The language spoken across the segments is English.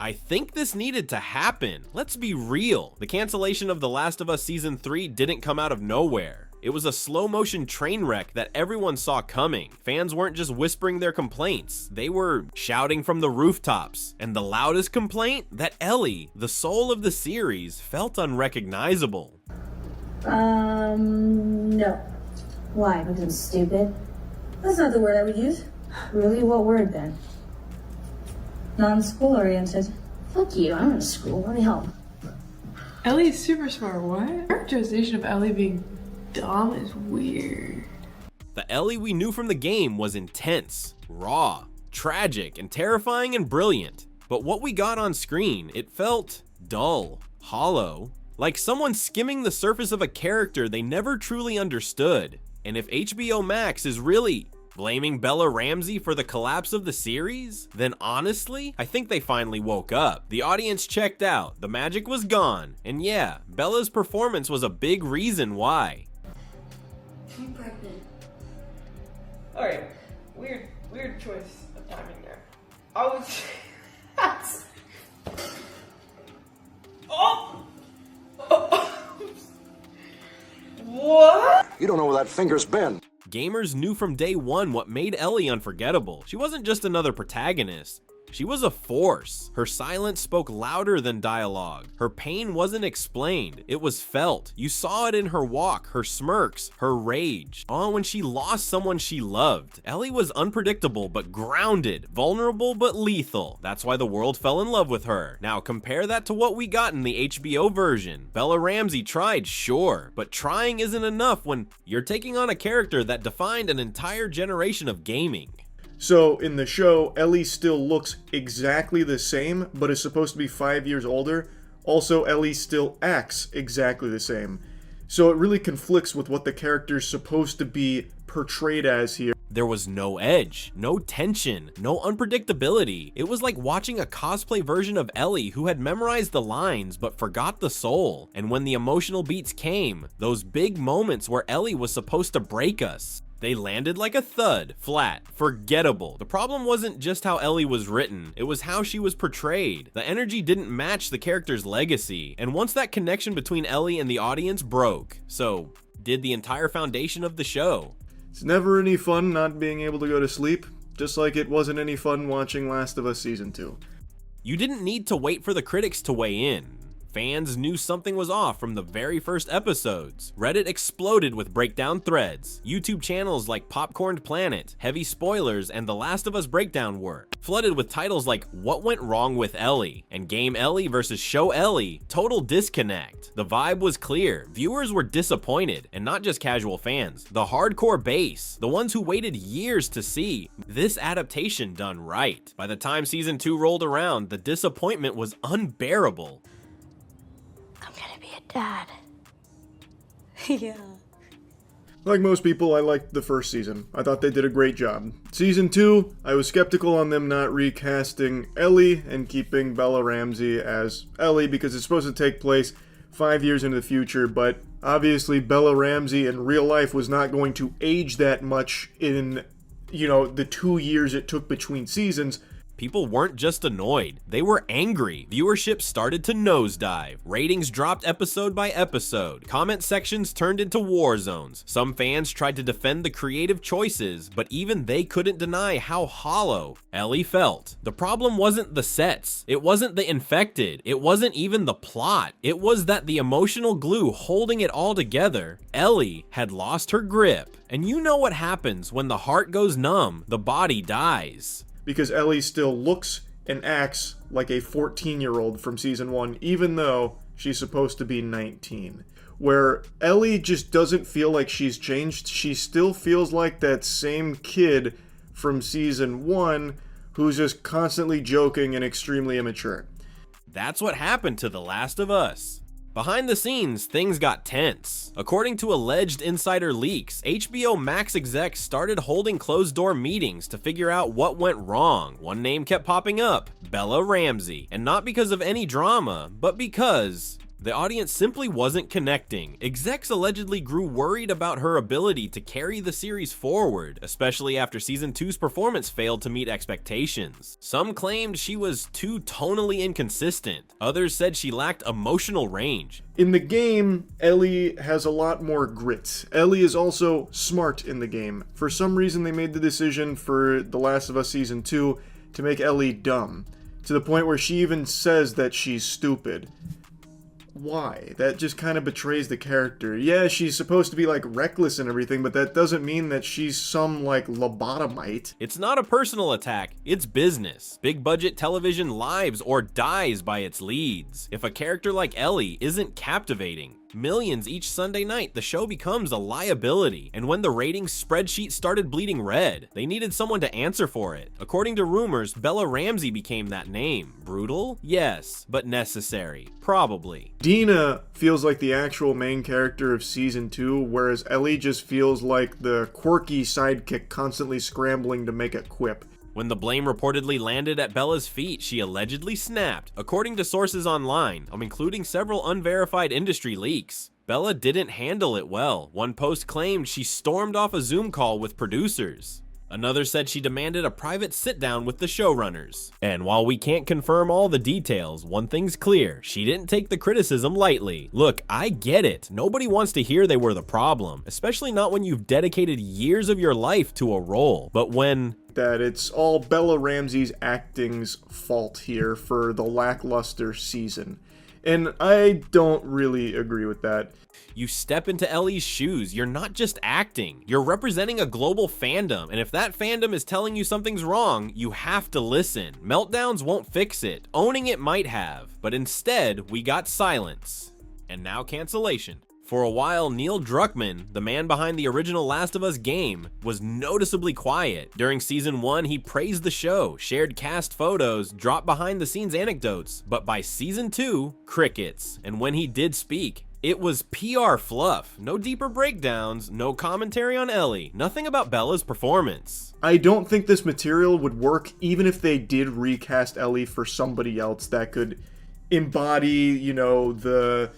I think this needed to happen. Let's be real. The cancellation of The Last of Us Season 3 didn't come out of nowhere. It was a slow-motion train wreck that everyone saw coming. Fans weren't just whispering their complaints, they were shouting from the rooftops. And the loudest complaint? That Ellie, the soul of the series, felt unrecognizable. No. Why? Because it's stupid? That's not the word I would use. Really? What word then? Non-school oriented. Fuck you, I'm in school. Let me help. Ellie's super smart. What? Characterization of Ellie being dumb is weird. The Ellie we knew from the game was intense, raw, tragic, and terrifying and brilliant. But what we got on screen, it felt dull, hollow, like someone skimming the surface of a character they never truly understood. And if HBO Max is really blaming Bella Ramsey for the collapse of the series, then honestly, I think they finally woke up. The audience checked out, the magic was gone, and yeah, Bella's performance was a big reason why. I'm pregnant. Alright, weird choice of timing there. I was... Oh! What? You don't know where that finger's been. Gamers knew from day one what made Ellie unforgettable. She wasn't just another protagonist. She was a force. Her silence spoke louder than dialogue. Her pain wasn't explained, it was felt. You saw it in her walk, her smirks, her rage. Oh, when she lost someone she loved. Ellie was unpredictable but grounded, vulnerable but lethal. That's why the world fell in love with her. Now compare that to what we got in the HBO version. Bella Ramsey tried, sure, but trying isn't enough when you're taking on a character that defined an entire generation of gaming. So, in the show, Ellie still looks exactly the same, but is supposed to be 5 years older. Also, Ellie still acts exactly the same. So it really conflicts with what the character's supposed to be portrayed as here. There was no edge, no tension, no unpredictability. It was like watching a cosplay version of Ellie who had memorized the lines but forgot the soul. And when the emotional beats came, those big moments where Ellie was supposed to break us, they landed like a thud, flat, forgettable. The problem wasn't just how Ellie was written, it was how she was portrayed. The energy didn't match the character's legacy, and once that connection between Ellie and the audience broke, so did the entire foundation of the show. It's never any fun not being able to go to sleep, just like it wasn't any fun watching Last of Us Season 2. You didn't need to wait for the critics to weigh in. Fans knew something was off from the very first episodes. Reddit exploded with breakdown threads. YouTube channels like Popcorned Planet, Heavy Spoilers, and The Last of Us Breakdown were flooded with titles like What Went Wrong with Ellie and Game Ellie versus Show Ellie, total disconnect. The vibe was clear. Viewers were disappointed, and not just casual fans. The hardcore base, the ones who waited years to see this adaptation done right. By the time Season 2 rolled around, the disappointment was unbearable. I'm gonna be a dad. Yeah. Like most people, I liked the first season. I thought they did a great job. Season 2, I was skeptical on them not recasting Ellie and keeping Bella Ramsey as Ellie because it's supposed to take place 5 years into the future, but obviously Bella Ramsey in real life was not going to age that much in, the 2 years it took between seasons. People weren't just annoyed, they were angry. Viewership started to nosedive. Ratings dropped episode by episode. Comment sections turned into war zones. Some fans tried to defend the creative choices, but even they couldn't deny how hollow Ellie felt. The problem wasn't the sets. It wasn't the infected. It wasn't even the plot. It was that the emotional glue holding it all together, Ellie, had lost her grip. And you know what happens when the heart goes numb, the body dies. Because Ellie still looks and acts like a 14-year-old from Season 1, even though she's supposed to be 19. Where Ellie just doesn't feel like she's changed. She still feels like that same kid from Season 1 who's just constantly joking and extremely immature. That's what happened to The Last of Us. Behind the scenes, things got tense. According to alleged insider leaks, HBO Max execs started holding closed-door meetings to figure out what went wrong. One name kept popping up, Bella Ramsey. And not because of any drama, but because The audience simply wasn't connecting. Execs allegedly grew worried about her ability to carry the series forward, especially after season 2's performance failed to meet expectations. Some claimed she was too tonally inconsistent. Others said she lacked emotional range. In the game, Ellie has a lot more grit. Ellie is also smart in the game. For some reason, they made the decision for The Last of Us Season 2 to make Ellie dumb, to the point where she even says that she's stupid. Why? That just kind of betrays the character. Yeah, she's supposed to be like reckless and everything, but that doesn't mean that she's some like lobotomite. It's not a personal attack, it's business. Big budget television lives or dies by its leads. If a character like Ellie isn't captivating, millions each Sunday night, the show becomes a liability. And when the ratings spreadsheet started bleeding red, they needed someone to answer for it. According to rumors, Bella Ramsey became that name. Brutal? Yes, but necessary. Probably. Dina feels like the actual main character of Season 2, whereas Ellie just feels like the quirky sidekick constantly scrambling to make a quip. When the blame reportedly landed at Bella's feet, she allegedly snapped. According to sources online, including several unverified industry leaks, Bella didn't handle it well. One post claimed she stormed off a Zoom call with producers. Another said she demanded a private sit-down with the showrunners. And while we can't confirm all the details, one thing's clear, she didn't take the criticism lightly. Look, I get it. Nobody wants to hear they were the problem, especially not when you've dedicated years of your life to a role. But when that it's all Bella Ramsey's acting's fault here for the lackluster season. And I don't really agree with that. you step into Ellie's shoes, you're not just acting, you're representing a global fandom, and if that fandom is telling you something's wrong, you have to listen. Meltdowns won't fix it, owning it might have, but instead, we got silence. And now cancellation. For a while, Neil Druckmann, the man behind the original Last of Us game, was noticeably quiet. During Season 1, he praised the show, shared cast photos, dropped behind-the-scenes anecdotes, but by Season 2, crickets. And when he did speak, it was PR fluff. No deeper breakdowns, no commentary on Ellie, nothing about Bella's performance. I don't think this material would work even if they did recast Ellie for somebody else that could embody, you know, the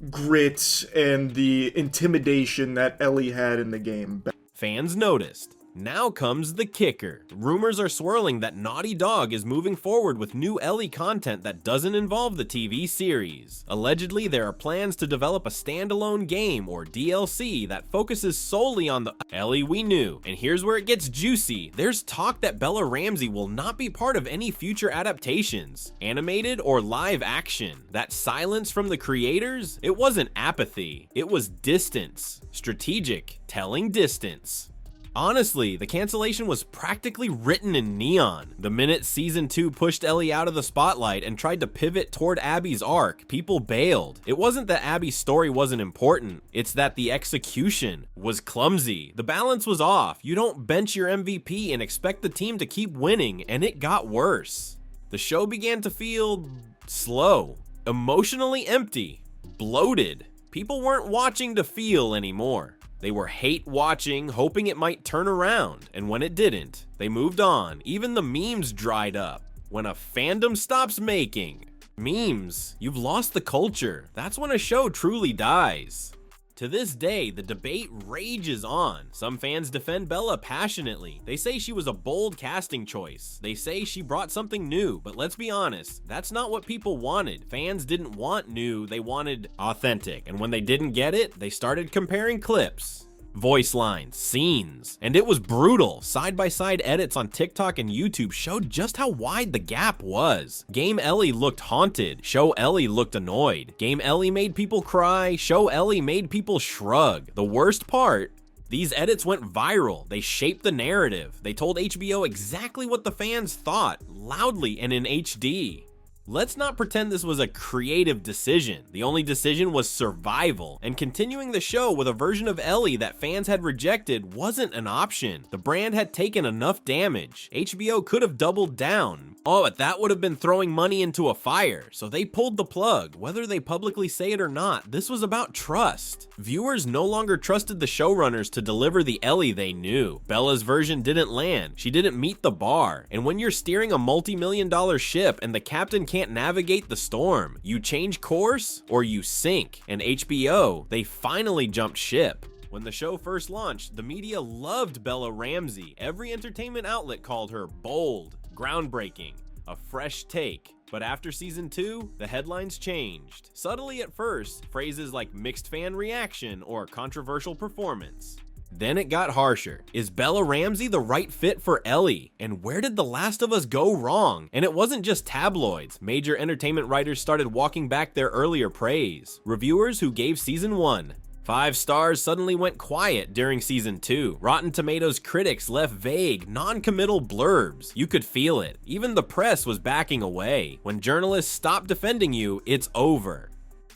grit and the intimidation that Ellie had in the game. Fans noticed. Now comes the kicker. Rumors are swirling that Naughty Dog is moving forward with new Ellie content that doesn't involve the TV series. Allegedly, there are plans to develop a standalone game or DLC that focuses solely on the Ellie we knew. And here's where it gets juicy. There's talk that Bella Ramsey will not be part of any future adaptations, animated or live action. That silence from the creators? It wasn't apathy. It was distance. Strategic, telling distance. Honestly, the cancellation was practically written in neon. The minute Season 2 pushed Ellie out of the spotlight and tried to pivot toward Abby's arc, people bailed. It wasn't that Abby's story wasn't important, it's that the execution was clumsy. The balance was off. You don't bench your MVP and expect the team to keep winning, and it got worse. The show began to feel slow, emotionally empty, bloated. People weren't watching to feel anymore. They were hate watching, hoping it might turn around, and when it didn't, they moved on. Even the memes dried up. When a fandom stops making memes, you've lost the culture. That's when a show truly dies. To this day, the debate rages on. Some fans defend Bella passionately. They say she was a bold casting choice. They say she brought something new, but let's be honest, that's not what people wanted. Fans didn't want new, they wanted authentic. And when they didn't get it, they started comparing clips, voice lines, scenes, and it was brutal. Side-by-side edits on TikTok and YouTube showed just how wide the gap was. Game Ellie looked haunted, show Ellie looked annoyed. Game Ellie made people cry, show Ellie made people shrug. The worst part, these edits went viral. They shaped the narrative. They told HBO exactly what the fans thought, loudly and in HD. Let's not pretend this was a creative decision. The only decision was survival, and continuing the show with a version of Ellie that fans had rejected wasn't an option. The brand had taken enough damage. HBO could have doubled down. Oh, but that would have been throwing money into a fire, so they pulled the plug. Whether they publicly say it or not, this was about trust. Viewers no longer trusted the showrunners to deliver the Ellie they knew. Bella's version didn't land. She didn't meet the bar. And when you're steering a multi-million-dollar ship and the captain can't can't navigate the storm. You change course or you sink. And HBO, they finally jumped ship. When the show first launched, the media loved Bella Ramsey. Every entertainment outlet called her bold, groundbreaking, a fresh take. But after season 2, the headlines changed. Subtly at first, phrases like mixed fan reaction or controversial performance. Then it got harsher. Is Bella Ramsey the right fit for Ellie? And where did The Last of Us go wrong? And it wasn't just tabloids. Major entertainment writers started walking back their earlier praise. Reviewers who gave season 1 5 stars suddenly went quiet during season 2. Rotten Tomatoes critics left vague, non-committal blurbs. You could feel it. Even the press was backing away. When journalists stop defending you, it's over.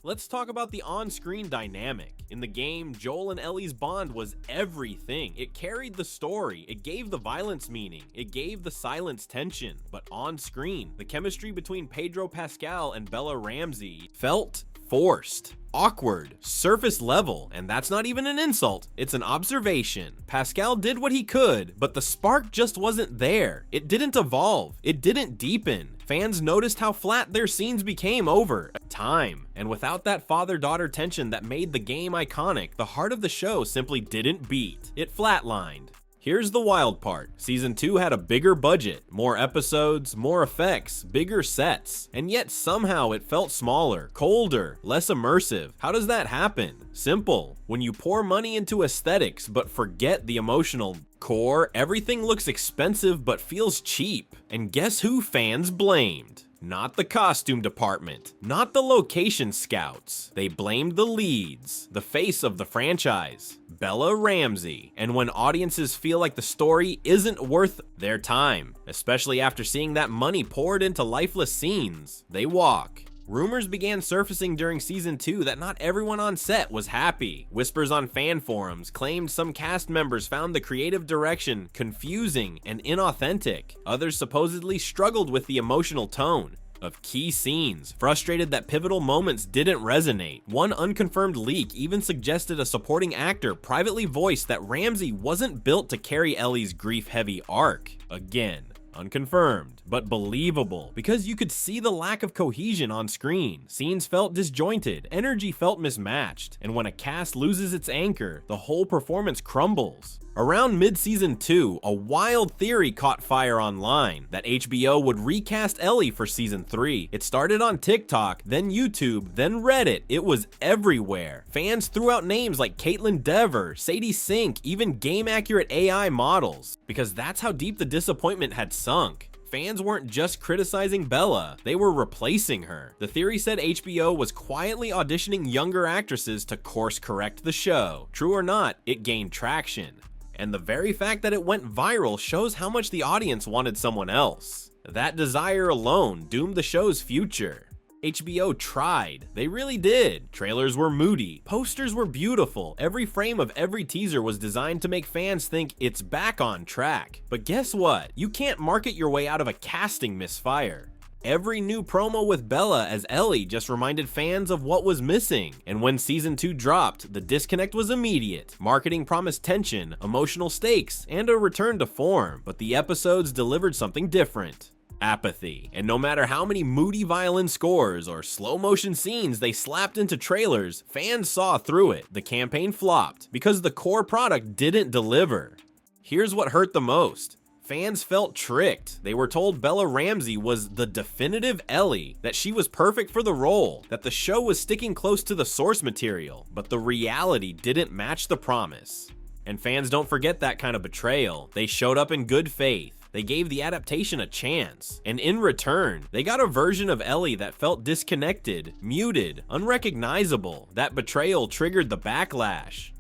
Let's talk about the on-screen dynamic. In the game, Joel and Ellie's bond was everything. It carried the story, it gave the violence meaning, it gave the silence tension. But on screen, the chemistry between Pedro Pascal and Bella Ramsey felt forced, awkward, surface level, and that's not even an insult, it's an observation. Pascal did what he could, but the spark just wasn't there. It didn't evolve, it didn't deepen. Fans noticed how flat their scenes became over time, and without that father-daughter tension that made the game iconic, the heart of the show simply didn't beat. It flatlined. Here's the wild part. Season 2 had a bigger budget, more episodes, more effects, bigger sets, and yet somehow it felt smaller, colder, less immersive. How does that happen? Simple. When you pour money into aesthetics but forget the emotional core, everything looks expensive but feels cheap. And guess who fans blamed? Not the costume department, not the location scouts. They blamed the leads, the face of the franchise, Bella Ramsey. And when audiences feel like the story isn't worth their time, especially after seeing that money poured into lifeless scenes, they walk. Rumors began surfacing during season 2 that not everyone on set was happy. Whispers on fan forums claimed some cast members found the creative direction confusing and inauthentic. Others supposedly struggled with the emotional tone of key scenes, frustrated that pivotal moments didn't resonate. One unconfirmed leak even suggested a supporting actor privately voiced that Ramsey wasn't built to carry Ellie's grief-heavy arc. Again, unconfirmed, but believable, because you could see the lack of cohesion on screen. Scenes felt disjointed, energy felt mismatched, and when a cast loses its anchor, the whole performance crumbles. Around mid-season 2, a wild theory caught fire online that HBO would recast Ellie for season 3. It started on TikTok, then YouTube, then Reddit. It was everywhere. Fans threw out names like Caitlin Dever, Sadie Sink, even game-accurate AI models, because that's how deep the disappointment had sunk. Fans weren't just criticizing Bella, they were replacing her. The theory said HBO was quietly auditioning younger actresses to course correct the show. True or not, it gained traction. And the very fact that it went viral shows how much the audience wanted someone else. That desire alone doomed the show's future. HBO tried. They really did. Trailers were moody. Posters were beautiful. Every frame of every teaser was designed to make fans think it's back on track. But guess what? You can't market your way out of a casting misfire. Every new promo with Bella as Ellie just reminded fans of what was missing. And when season 2 dropped, the disconnect was immediate. Marketing promised tension, emotional stakes, and a return to form. But the episodes delivered something different. Apathy. And no matter how many moody violin scores or slow motion scenes they slapped into trailers, fans saw through it. The campaign flopped because the core product didn't deliver. Here's what hurt the most. Fans felt tricked. They were told Bella Ramsey was the definitive Ellie, that she was perfect for the role, that the show was sticking close to the source material, but the reality didn't match the promise. And fans don't forget that kind of betrayal. They showed up in good faith. They gave the adaptation a chance, and in return, they got a version of Ellie that felt disconnected, muted, unrecognizable. That betrayal triggered the backlash.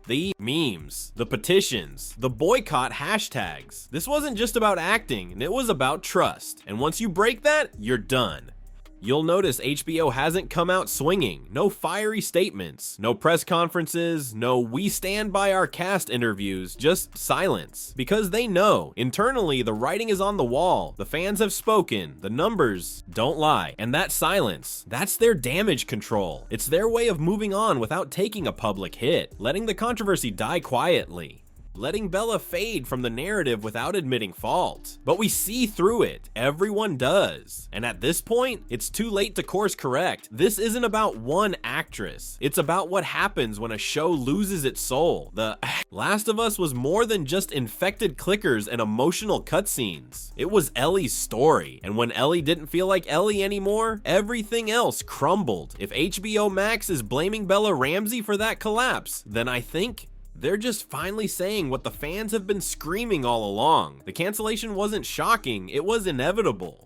The memes, the petitions, the boycott hashtags. This wasn't just about acting, it was about trust. And once you break that, you're done. You'll notice HBO hasn't come out swinging. No fiery statements, no press conferences, no "we stand by our cast" interviews, just silence. Because they know, internally, the writing is on the wall, the fans have spoken, the numbers don't lie. And that silence, that's their damage control. It's their way of moving on without taking a public hit, letting the controversy die quietly. letting Bella fade from the narrative without admitting fault. But we see through it, everyone does. And at this point, it's too late to course correct. This isn't about one actress. It's about what happens when a show loses its soul. The Last of Us was more than just infected clickers and emotional cutscenes. It was Ellie's story, and when Ellie didn't feel like Ellie anymore, everything else crumbled. If HBO Max is blaming Bella Ramsey for that collapse, then I think they're just finally saying what the fans have been screaming all along. The cancellation wasn't shocking, it was inevitable.